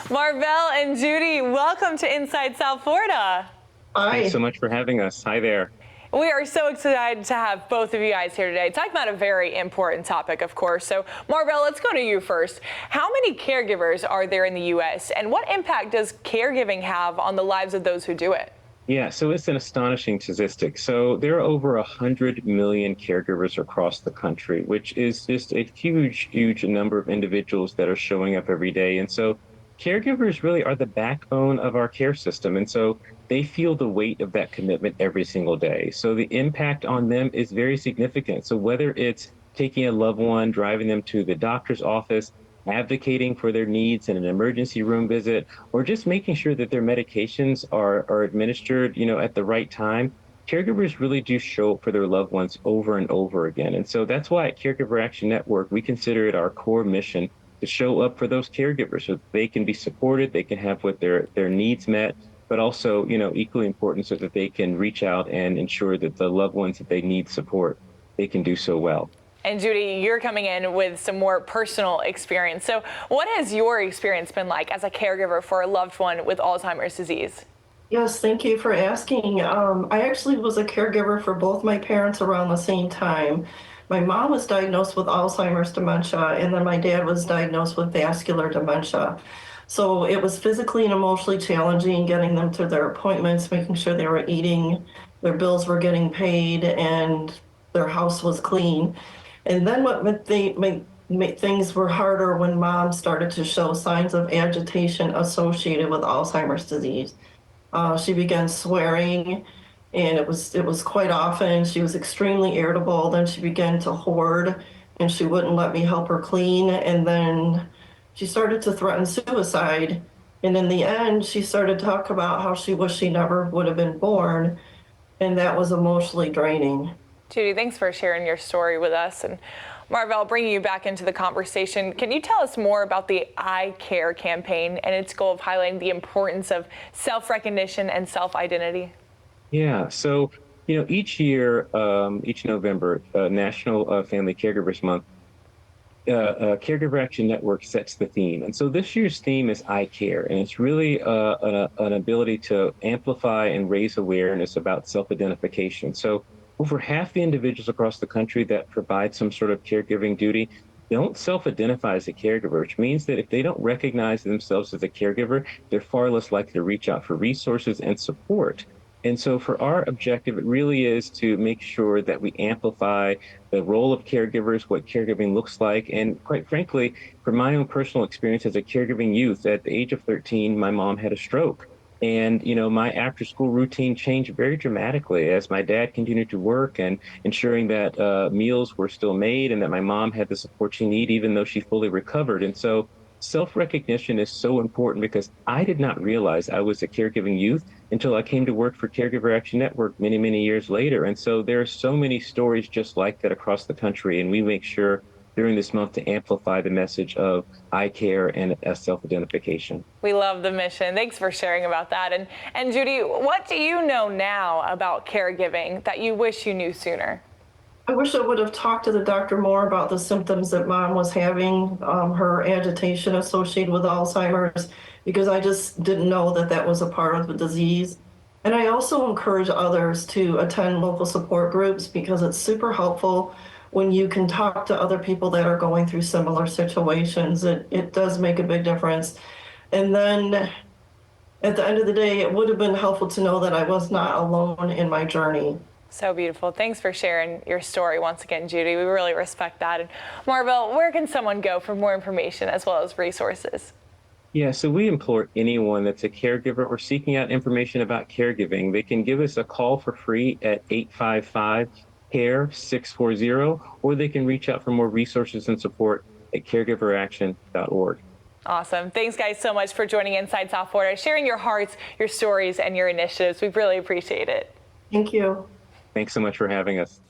Marvell and Judy, welcome to Inside South Florida. Hi. Thanks so much for having us. Hi there. We are so excited to have both of you guys here today, talking about a very important topic, of course. So, Marvell, let's go to you first. How many caregivers are there in the U.S., and what impact does caregiving have on the lives of those who do it? Yeah, so it's an astonishing statistic. So there are over 100 million caregivers across the country, which is just a huge, huge number of individuals that are showing up every day. And so caregivers really are the backbone of our care system. And so they feel the weight of that commitment every single day. So the impact on them is very significant. So whether it's taking a loved one, driving them to the doctor's office, advocating for their needs in an emergency room visit, or just making sure that their medications are administered, at the right time, caregivers really do show up for their loved ones over and over again. And so that's why at Caregiver Action Network, we consider it our core mission to show up for those caregivers so they can be supported, they can have what their needs met, but also, equally important so that they can reach out and ensure that the loved ones that they need support, they can do so well. And Judy, you're coming in with some more personal experience. So what has your experience been like as a caregiver for a loved one with Alzheimer's disease? Yes, thank you for asking. I actually was a caregiver for both my parents around the same time. My mom was diagnosed with Alzheimer's dementia, and then my dad was diagnosed with vascular dementia. So it was physically and emotionally challenging getting them to their appointments, making sure they were eating, their bills were getting paid, and their house was clean. And then things were harder when mom started to show signs of agitation associated with Alzheimer's disease. She began swearing, and it was quite often. She was extremely irritable. Then she began to hoard, and she wouldn't let me help her clean. And then she started to threaten suicide. And in the end, she started to talk about how she wished she never would have been born, and that was emotionally draining. Judy, thanks for sharing your story with us. And Marvell, bringing you back into the conversation, can you tell us more about the I Care campaign and its goal of highlighting the importance of self-recognition and self-identity? Yeah, so, each year, each November, National Family Caregivers Month, Caregiver Action Network sets the theme. And so this year's theme is I Care, and it's really an ability to amplify and raise awareness about self-identification. So over half the individuals across the country that provide some sort of caregiving duty don't self-identify as a caregiver, which means that if they don't recognize themselves as a caregiver, they're far less likely to reach out for resources and support. And so for our objective, it really is to make sure that we amplify the role of caregivers, what caregiving looks like. And quite frankly, from my own personal experience as a caregiving youth, at the age of 13, my mom had a stroke. And, my after school routine changed very dramatically as my dad continued to work and ensuring that meals were still made and that my mom had the support she needed, even though she fully recovered. And so self-recognition is so important because I did not realize I was a caregiving youth until I came to work for Caregiver Action Network many, many years later. And so there are so many stories just like that across the country. And we make sure during this month to amplify the message of I Care and self-identification. We love the mission. Thanks for sharing about that. And Judy, what do you know now about caregiving that you wish you knew sooner? I wish I would have talked to the doctor more about the symptoms that mom was having, her agitation associated with Alzheimer's, because I just didn't know that that was a part of the disease. And I also encourage others to attend local support groups because it's super helpful when you can talk to other people that are going through similar situations. It does make a big difference. And then at the end of the day, it would have been helpful to know that I was not alone in my journey. So beautiful. Thanks for sharing your story once again, Judy. We really respect that. And Marvell, where can someone go for more information as well as resources? Yeah, so we implore anyone that's a caregiver or seeking out information about caregiving, they can give us a call for free at 855-CARE-640, or they can reach out for more resources and support at caregiveraction.org. Awesome. Thanks, guys, so much for joining Inside South Florida, sharing your hearts, your stories, and your initiatives. We really appreciate it. Thank you. Thanks so much for having us.